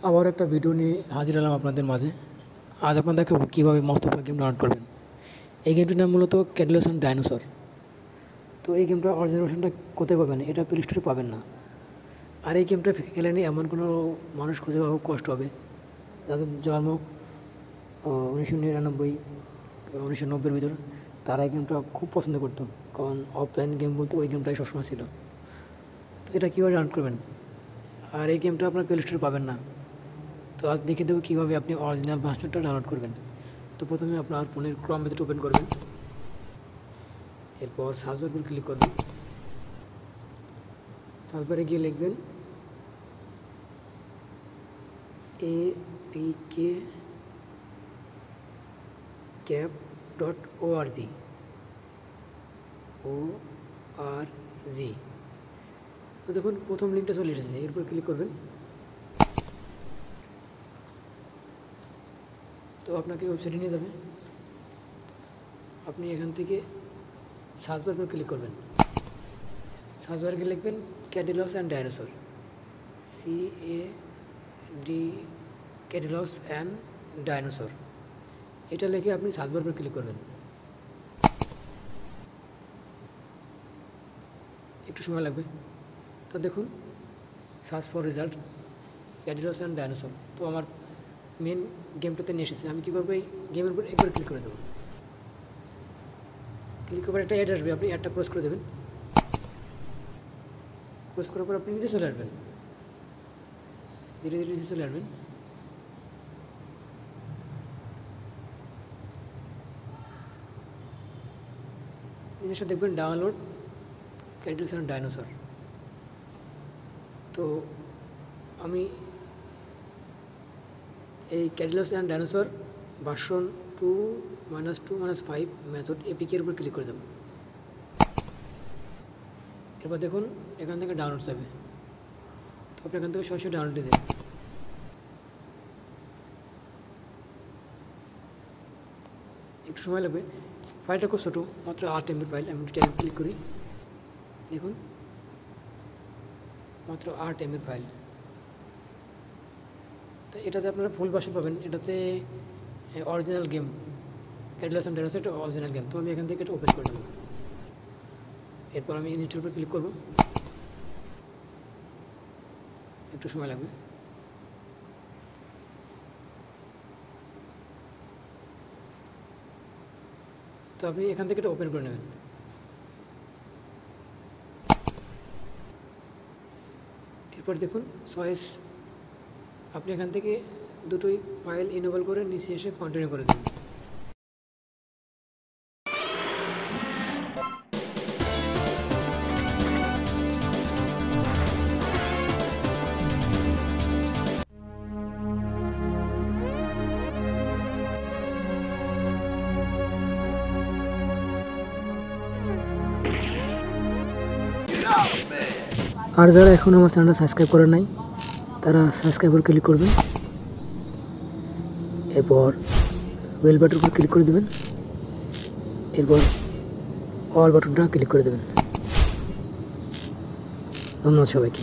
আবার একটা ভিডিও নিয়ে হাজির হলাম আপনাদের মাঝে। আজ আপনাদের দেখাবো কীভাবে মোস্তফা গেম ডাউনলোড করবেন। এই গেমটির নাম মূলত ক্যাটেলস অ্যান্ড ডাইনোসর। তো এই গেমটা অরিজিনাল ভার্সনটা কোথায় পাবেন? এটা প্লে স্টোরে পাবেন না। আর এই গেমটা খেলে নিয়ে এমন কোনো মানুষ খুঁজে পাওয়া খুব কষ্ট হবে যাদের জন্ম 1999 1990-এর ভিতর, তারা এই গেমটা খুব পছন্দ করতো, কারণ অফলাইন গেম বলতে ওই গেমটাই সবসময় ছিল। তো এটা কীভাবে ডাউনলোড করবেন? আর এই গেমটা আপনার প্লে স্টোরে পাবেন না। তো আজ দেখে দেবো কীভাবে আপনি অরিজিনাল ভার্সনটা ডাউনলোড করবেন। তো প্রথমে আপনার ফোনের ক্রোম ব্রাউজারটা ওপেন করবেন, এরপর সার্চ বারের উপর ক্লিক করবেন। সার্চ বারে গিয়ে লিখবেন apkcap.org। তো দেখুন প্রথম লিঙ্কটা চলে এসেছে, এরপর ক্লিক করবেন। তো আপনাকে ওয়েবসাইটে নিয়ে যাবে। আপনি এখান থেকে সার্চ বারের উপর ক্লিক করবেন। সার্চ বারে গিয়ে লিখবেন ক্যাটেলস অ্যান্ড ডাইনোসর, ক্যাটেলস অ্যান্ড ডাইনোসর। এটা লিখে আপনি সার্চ বারের উপর ক্লিক করবেন। একটু সময় লাগবে। তো দেখুন search for result cattles and dinosaur. তো আমার মেন গেমটাতে নিয়ে এসেছে। আমি কী করবো, এই গেমের উপর একবার ক্লিক করে দেবো। ক্লিক করার একটা অ্যাড আসবে, আপনি অ্যাডটা ক্লোজ করে দেবেন। ক্লোজ করার পর আপনি নিচে চলে আসবেন, ধীরে ধীরে নিচে চলে আসবেন। নিচে দেখবেন ডাউনলোড ক্যাটেলস অ্যান্ড ডাইনোসর। তো আমি এই ক্যাটেলস অ্যান্ড ডাইনোসর ভার্সন 2-2-5 মেথড এপিকের উপর ক্লিক করে দেব। এরপর দেখুন এখান থেকে ডাউনলোড যাবে। তো আপনি এখান থেকে সরাসরি ডাউনলোড দেবেন। একটু সময় লাগবে, ফাইলটা খুব ছোটো, মাত্র 8 MB ফাইল। আমি ট্যাবে ক্লিক করি, দেখুন মাত্র 8 MB ফাইল। তো এটাতে আপনারা ফুল ভার্সন পাবেন। এটাতে অরিজিনাল গেম ক্যাটেলস অ্যান্ড ডাইনোসর, এটা অরিজিনাল গেম। তো আমি এখান থেকে এটা ওপেন করে নেব। এরপর আমি ইনস্টল উপর ক্লিক করব, একটু সময় লাগবে। তো আপনি এখান থেকে এটা ওপেন করে নেবেন। এরপর দেখুন চয়েস, আপনি এখান থেকে দুটোই ফাইল ইনেবল করে নিচে এসে কন্টিনিউ করে দেবেন। আর যারা এখনও আমার চ্যানেলটা সাবস্ক্রাইব করেন নাই, তারা সাবস্ক্রাইব করে ক্লিক করবেন। এরপর বেল বাটনের উপর ক্লিক করে দেবেন। এরপর অল বাটনটা ক্লিক করে দেবেন। ধন্যবাদ সবাইকে।